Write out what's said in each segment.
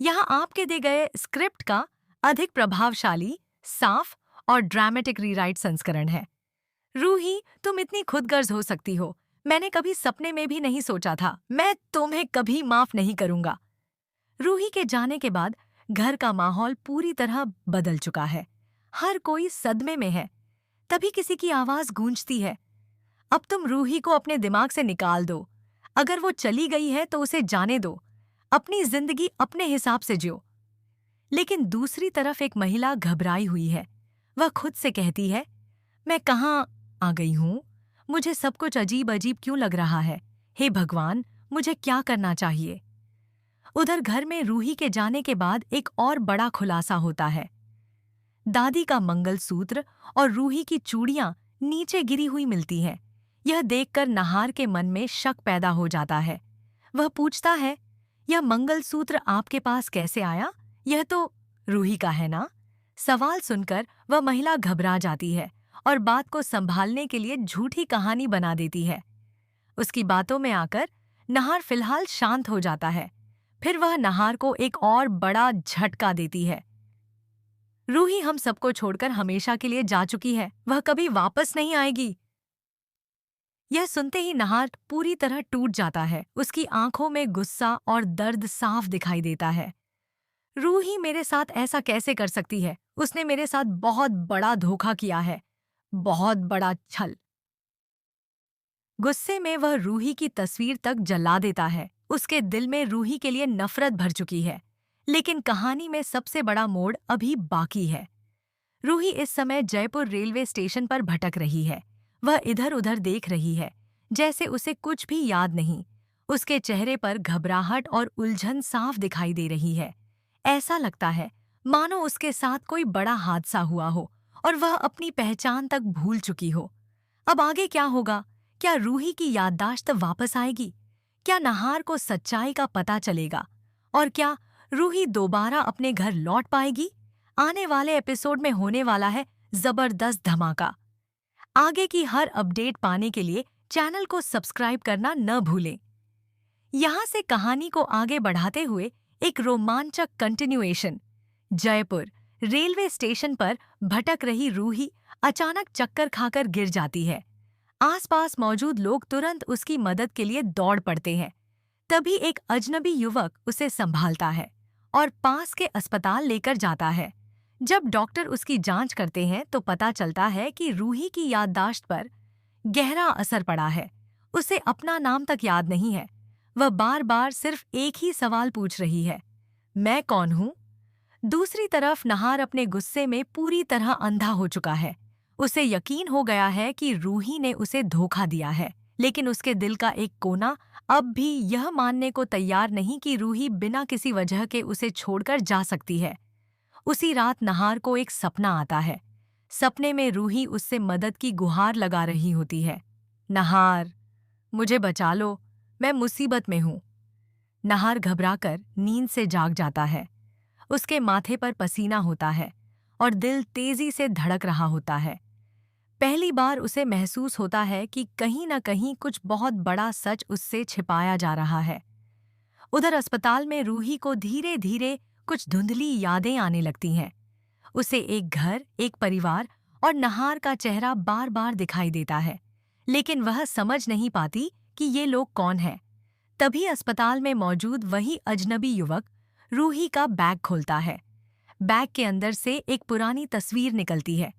यहाँ आपके दिए गए स्क्रिप्ट का अधिक प्रभावशाली, साफ और ड्रामेटिक रीराइट संस्करण है। रूही, तुम इतनी खुदगर्ज हो सकती हो। मैंने कभी सपने में भी नहीं सोचा था। मैं तुम्हें कभी माफ नहीं करूंगा। रूही के जाने के बाद घर का माहौल पूरी तरह बदल चुका है। हर कोई सदमे में है। तभी किसी की आवाज गूंजती है, अब तुम रूही को अपने दिमाग से निकाल दो। अगर वो चली गई है तो उसे जाने दो। अपनी जिंदगी अपने हिसाब से जियो। लेकिन दूसरी तरफ एक महिला घबराई हुई है। वह खुद से कहती है, मैं कहाँ आ गई हूँ? मुझे सब कुछ अजीब अजीब क्यों लग रहा है? हे भगवान, मुझे क्या करना चाहिए? उधर घर में रूही के जाने के बाद एक और बड़ा खुलासा होता है। दादी का मंगलसूत्र और रूही की चूड़ियां नीचे गिरी हुई मिलती हैं। यह देखकर नहार के मन में शक पैदा हो जाता है। वह पूछता है, यह मंगलसूत्र आपके पास कैसे आया? यह तो रूही का है ना? सवाल सुनकर वह महिला घबरा जाती है और बात को संभालने के लिए झूठी कहानी बना देती है। उसकी बातों में आकर नहार फिलहाल शांत हो जाता है। फिर वह नहार को एक और बड़ा झटका देती है। रूही हम सबको छोड़कर हमेशा के लिए जा चुकी है। वह कभी वापस नहीं आएगी। यह सुनते ही नहार पूरी तरह टूट जाता है। उसकी आंखों में गुस्सा और दर्द साफ दिखाई देता है। रूही मेरे साथ ऐसा कैसे कर सकती है? उसने मेरे साथ बहुत बड़ा धोखा किया है, बहुत बड़ा छल। गुस्से में वह रूही की तस्वीर तक जला देता है। उसके दिल में रूही के लिए नफरत भर चुकी है। लेकिन कहानी में सबसे बड़ा मोड़ अभी बाकी है। रूही इस समय जयपुर रेलवे स्टेशन पर भटक रही है। वह इधर उधर देख रही है, जैसे उसे कुछ भी याद नहीं। उसके चेहरे पर घबराहट और उलझन साफ दिखाई दे रही है। ऐसा लगता है मानो उसके साथ कोई बड़ा हादसा हुआ हो और वह अपनी पहचान तक भूल चुकी हो। अब आगे क्या होगा? क्या रूही की याददाश्त वापस आएगी? क्या नहार को सच्चाई का पता चलेगा? और क्या रूही दोबारा अपने घर लौट पाएगी? आने वाले एपिसोड में होने वाला है जबरदस्त धमाका। आगे की हर अपडेट पाने के लिए चैनल को सब्सक्राइब करना न भूलें। यहाँ से कहानी को आगे बढ़ाते हुए एक रोमांचक कंटिन्यूएशन। जयपुर रेलवे स्टेशन पर भटक रही रूही अचानक चक्कर खाकर गिर जाती है। आसपास मौजूद लोग तुरंत उसकी मदद के लिए दौड़ पड़ते हैं। तभी एक अजनबी युवक उसे संभालता है और पास के अस्पताल लेकर जाता है। जब डॉक्टर उसकी जांच करते हैं तो पता चलता है कि रूही की याददाश्त पर गहरा असर पड़ा है। उसे अपना नाम तक याद नहीं है। वह बार बार सिर्फ एक ही सवाल पूछ रही है, मैं कौन हूँ? दूसरी तरफ नहार अपने गुस्से में पूरी तरह अंधा हो चुका है। उसे यकीन हो गया है कि रूही ने उसे धोखा दिया है, लेकिन उसके दिल का एक कोना अब भी यह मानने को तैयार नहीं कि रूही बिना किसी वजह के उसे छोड़कर जा सकती है। उसी रात नहार को एक सपना आता है। सपने में रूही उससे मदद की गुहार लगा रही होती है। नहार, मुझे बचा लो, मैं मुसीबत में हूँ। नहार घबराकर नींद से जाग जाता है। उसके माथे पर पसीना होता है और दिल तेजी से धड़क रहा होता है। पहली बार उसे महसूस होता है कि कहीं न कहीं कुछ बहुत बड़ा सच उससे छिपाया जा रहा है। उधर अस्पताल में रूही को धीरे धीरे कुछ धुंधली यादें आने लगती हैं। उसे एक घर, एक परिवार और नहार का चेहरा बार बार दिखाई देता है, लेकिन वह समझ नहीं पाती कि ये लोग कौन हैं। तभी अस्पताल में मौजूद वही अजनबी युवक रूही का बैग खोलता है। बैग के अंदर से एक पुरानी तस्वीर निकलती है।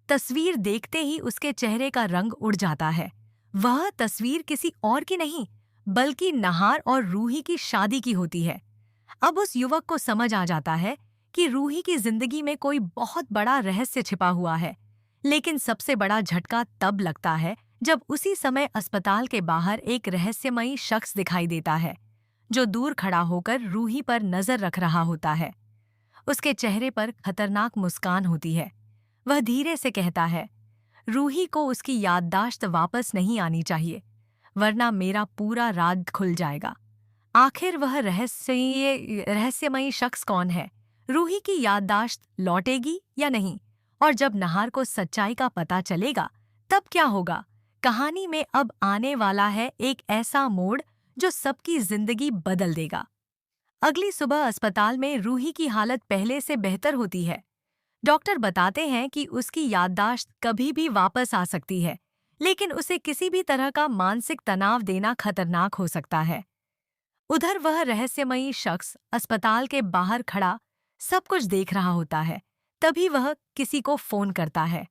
तस्वीर देखते ही उसके चेहरे का रंग उड़ जाता है। वह तस्वीर किसी और की नहीं, बल्कि नहार और रूही की शादी की होती है। अब उस युवक को समझ आ जाता है कि रूही की जिंदगी में कोई बहुत बड़ा रहस्य छिपा हुआ है। लेकिन सबसे बड़ा झटका तब लगता है जब उसी समय अस्पताल के बाहर एक रहस्यमयी शख्स दिखाई देता है, जो दूर खड़ा होकर रूही पर नजर रख रहा होता है। उसके चेहरे पर खतरनाक मुस्कान होती है। वह धीरे से कहता है, रूही को उसकी याददाश्त वापस नहीं आनी चाहिए, वरना मेरा पूरा राज खुल जाएगा। आखिर वह रहस्यमयी शख्स कौन है? रूही की याददाश्त लौटेगी या नहीं? और जब नहार को सच्चाई का पता चलेगा, तब क्या होगा? कहानी में अब आने वाला है एक ऐसा मोड़ जो सबकी जिंदगी बदल देगा। अगली सुबह अस्पताल में रूही की हालत पहले से बेहतर होती है। डॉक्टर बताते हैं कि उसकी याददाश्त कभी भी वापस आ सकती है, लेकिन उसे किसी भी तरह का मानसिक तनाव देना खतरनाक हो सकता है। उधर वह रहस्यमयी शख्स अस्पताल के बाहर खड़ा सब कुछ देख रहा होता है। तभी वह किसी को फोन करता है।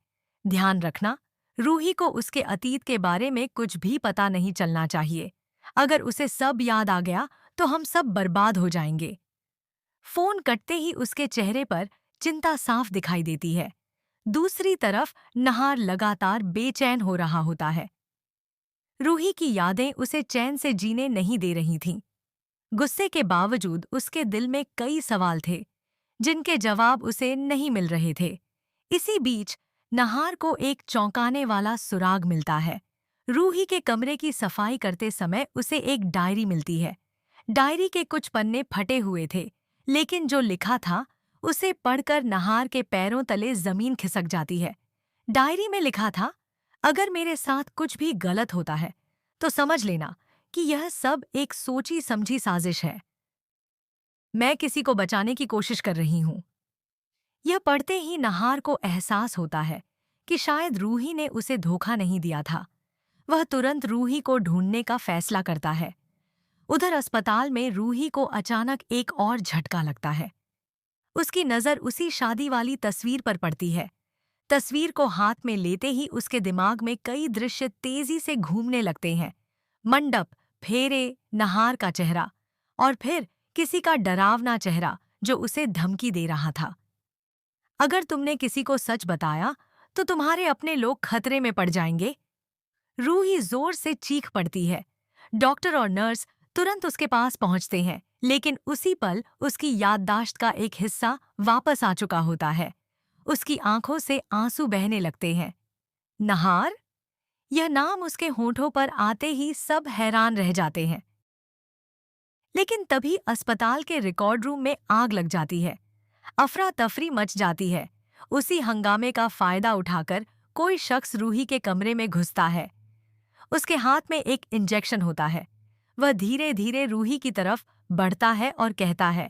ध्यान रखना, रूही को उसके अतीत के बारे में कुछ भी पता नहीं चलना चाहिए। अगर उसे सब याद आ गया तो हम सब बर्बाद हो जाएंगे। फोन कटते ही उसके चेहरे पर चिंता साफ दिखाई देती है। दूसरी तरफ नहार लगातार बेचैन हो रहा होता है। रूही की यादें उसे चैन से जीने नहीं दे रही थीं। गुस्से के बावजूद उसके दिल में कई सवाल थे, जिनके जवाब उसे नहीं मिल रहे थे। इसी बीच नहार को एक चौंकाने वाला सुराग मिलता है। रूही के कमरे की सफाई करते समय उसे एक डायरी मिलती है। डायरी के कुछ पन्ने फटे हुए थे, लेकिन जो लिखा था उसे पढ़कर नहार के पैरों तले जमीन खिसक जाती है। डायरी में लिखा था, अगर मेरे साथ कुछ भी गलत होता है तो समझ लेना कि यह सब एक सोची समझी साजिश है। मैं किसी को बचाने की कोशिश कर रही हूँ। यह पढ़ते ही नहार को एहसास होता है कि शायद रूही ने उसे धोखा नहीं दिया था। वह तुरंत रूही को ढूंढने का फैसला करता है। उधर अस्पताल में रूही को अचानक एक और झटका लगता है। उसकी नज़र उसी शादी वाली तस्वीर पर पड़ती है। तस्वीर को हाथ में लेते ही उसके दिमाग में कई दृश्य तेजी से घूमने लगते हैं। मंडप, फेरे, नहार का चेहरा और फिर किसी का डरावना चेहरा जो उसे धमकी दे रहा था। अगर तुमने किसी को सच बताया तो तुम्हारे अपने लोग खतरे में पड़ जाएंगे। रूही जोर से चीख पड़ती है। डॉक्टर और नर्स तुरंत उसके पास पहुंचते हैं, लेकिन उसी पल उसकी याददाश्त का एक हिस्सा वापस आ चुका होता है। उसकी आंखों से आंसू बहने लगते हैं। नहार, यह नाम उसके होठों पर आते ही सब हैरान रह जाते हैं। लेकिन तभी अस्पताल के रिकॉर्ड रूम में आग लग जाती है। अफरा तफरी मच जाती है। उसी हंगामे का फायदा उठाकर कोई शख्स रूही के कमरे में घुसता है। उसके हाथ में एक इंजेक्शन होता है। वह धीरे धीरे रूही की तरफ बढ़ता है और कहता है,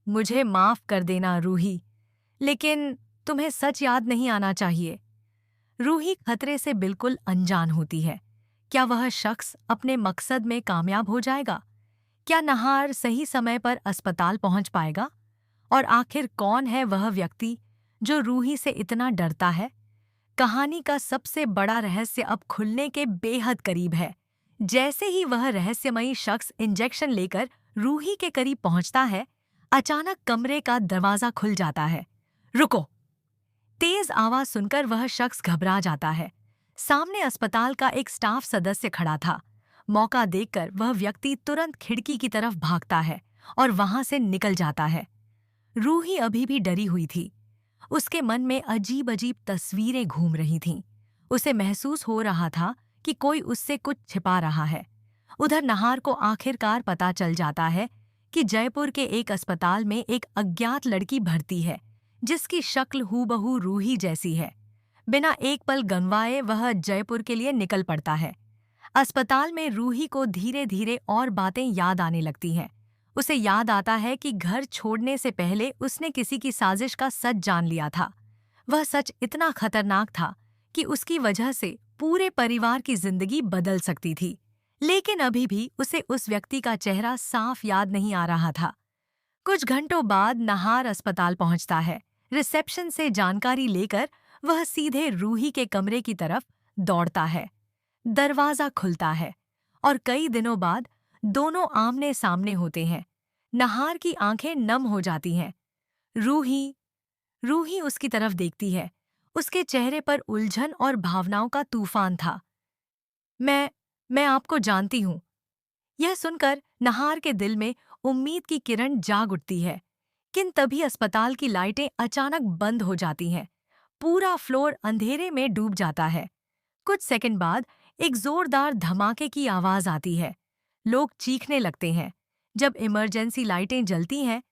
मुझे माफ कर देना रूही, लेकिन तुम्हें सच याद नहीं आना चाहिए। रूही खतरे से बिल्कुल अनजान होती है। क्या वह शख्स अपने मकसद में कामयाब हो जाएगा? क्या नहार सही समय पर अस्पताल पहुंच पाएगा? और आखिर कौन है वह व्यक्ति जो रूही से इतना डरता है? कहानी का सबसे बड़ा रहस्य अब खुलने के बेहद करीब है। जैसे ही वह रहस्यमयी शख्स इंजेक्शन लेकर रूही के करीब पहुंचता है, अचानक कमरे का दरवाजा खुल जाता है। रुको! तेज आवाज सुनकर वह शख्स घबरा जाता है। सामने अस्पताल का एक स्टाफ सदस्य खड़ा था। मौका देखकर वह व्यक्ति तुरंत खिड़की की तरफ भागता है और वहां से निकल जाता है। रूही अभी भी डरी हुई थी। उसके मन में अजीब अजीब तस्वीरें घूम रही थीं। उसे महसूस हो रहा था कि कोई उससे कुछ छिपा रहा है। उधर नहार को आखिरकार पता चल जाता है कि जयपुर के एक अस्पताल में एक अज्ञात लड़की भर्ती है, जिसकी शक्ल हूबहू रूही जैसी है। बिना एक पल गंवाए वह जयपुर के लिए निकल पड़ता है। अस्पताल में रूही को धीरे धीरे और बातें याद आने लगती हैं। उसे याद आता है कि घर छोड़ने से पहले उसने किसी की साजिश का सच जान लिया था। वह सच इतना खतरनाक था कि उसकी वजह से पूरे परिवार की जिंदगी बदल सकती थी। लेकिन अभी भी उसे उस व्यक्ति का चेहरा साफ याद नहीं आ रहा था। कुछ घंटों बाद नहार अस्पताल पहुंचता है। रिसेप्शन से जानकारी लेकर वह सीधे रूही के कमरे की तरफ दौड़ता है। दरवाजा खुलता है और कई दिनों बाद दोनों आमने सामने होते हैं। नहार की आंखें नम हो जाती हैं। रूही रूही उसकी तरफ देखती है। उसके चेहरे पर उलझन और भावनाओं का तूफान था। मैं आपको जानती हूँ। यह सुनकर नहार के दिल में उम्मीद की किरण जाग उठती है। किन तभी अस्पताल की लाइटें अचानक बंद हो जाती हैं। पूरा फ्लोर अंधेरे में डूब जाता है। कुछ सेकंड बाद एक जोरदार धमाके की आवाज आती है। लोग चीखने लगते हैं। जब इमरजेंसी लाइटें जलती हैं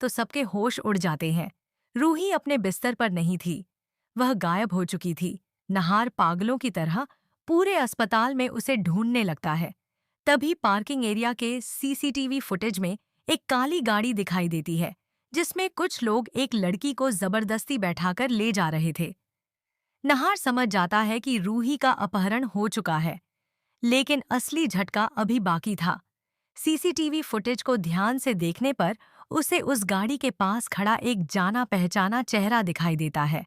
तो सबके होश उड़ जाते हैं। रूही अपने बिस्तर पर नहीं थी। वह गायब हो चुकी थी। नहार पागलों की तरह पूरे अस्पताल में उसे ढूंढने लगता है। तभी पार्किंग एरिया के सीसीटीवी फुटेज में एक काली गाड़ी दिखाई देती है, जिसमें कुछ लोग एक लड़की को जबरदस्ती बैठाकर ले जा रहे थे। नहार समझ जाता है कि रूही का अपहरण हो चुका है, लेकिन असली झटका अभी बाकी था। सीसीटीवी फुटेज को ध्यान से देखने पर उसे उस गाड़ी के पास खड़ा एक जाना पहचाना चेहरा दिखाई देता है।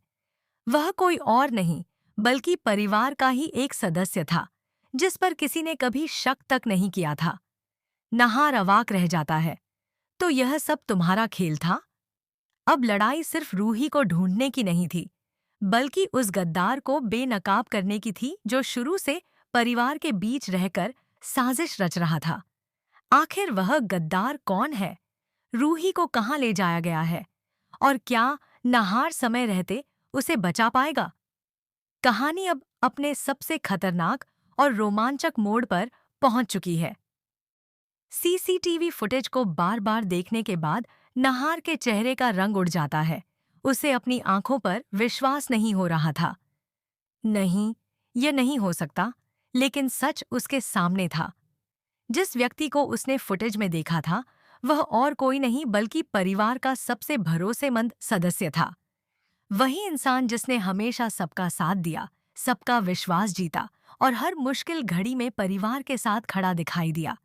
वह कोई और नहीं, बल्कि परिवार का ही एक सदस्य था, जिस पर किसी ने कभी शक तक नहीं किया था। नहार अवाक रह जाता है। तो यह सब तुम्हारा खेल था? अब लड़ाई सिर्फ रूही को ढूंढने की नहीं थी, बल्कि उस गद्दार को बेनकाब करने की थी जो शुरू से परिवार के बीच रहकर साजिश रच रहा था। आखिर वह गद्दार कौन है? रूही को कहाँ ले जाया गया है? और क्या नहार समय रहते उसे बचा पाएगा? कहानी अब अपने सबसे खतरनाक और रोमांचक मोड़ पर पहुंच चुकी है। सीसीटीवी फुटेज को बार बार देखने के बाद नहार के चेहरे का रंग उड़ जाता है। उसे अपनी आंखों पर विश्वास नहीं हो रहा था। नहीं, यह नहीं हो सकता, लेकिन सच उसके सामने था। जिस व्यक्ति को उसने फुटेज में देखा था, वह और कोई नहीं बल्कि परिवार का सबसे भरोसेमंद सदस्य था। वही इंसान जिसने हमेशा सबका साथ दिया, सबका विश्वास जीता और हर मुश्किल घड़ी में परिवार के साथ खड़ा दिखाई दिया।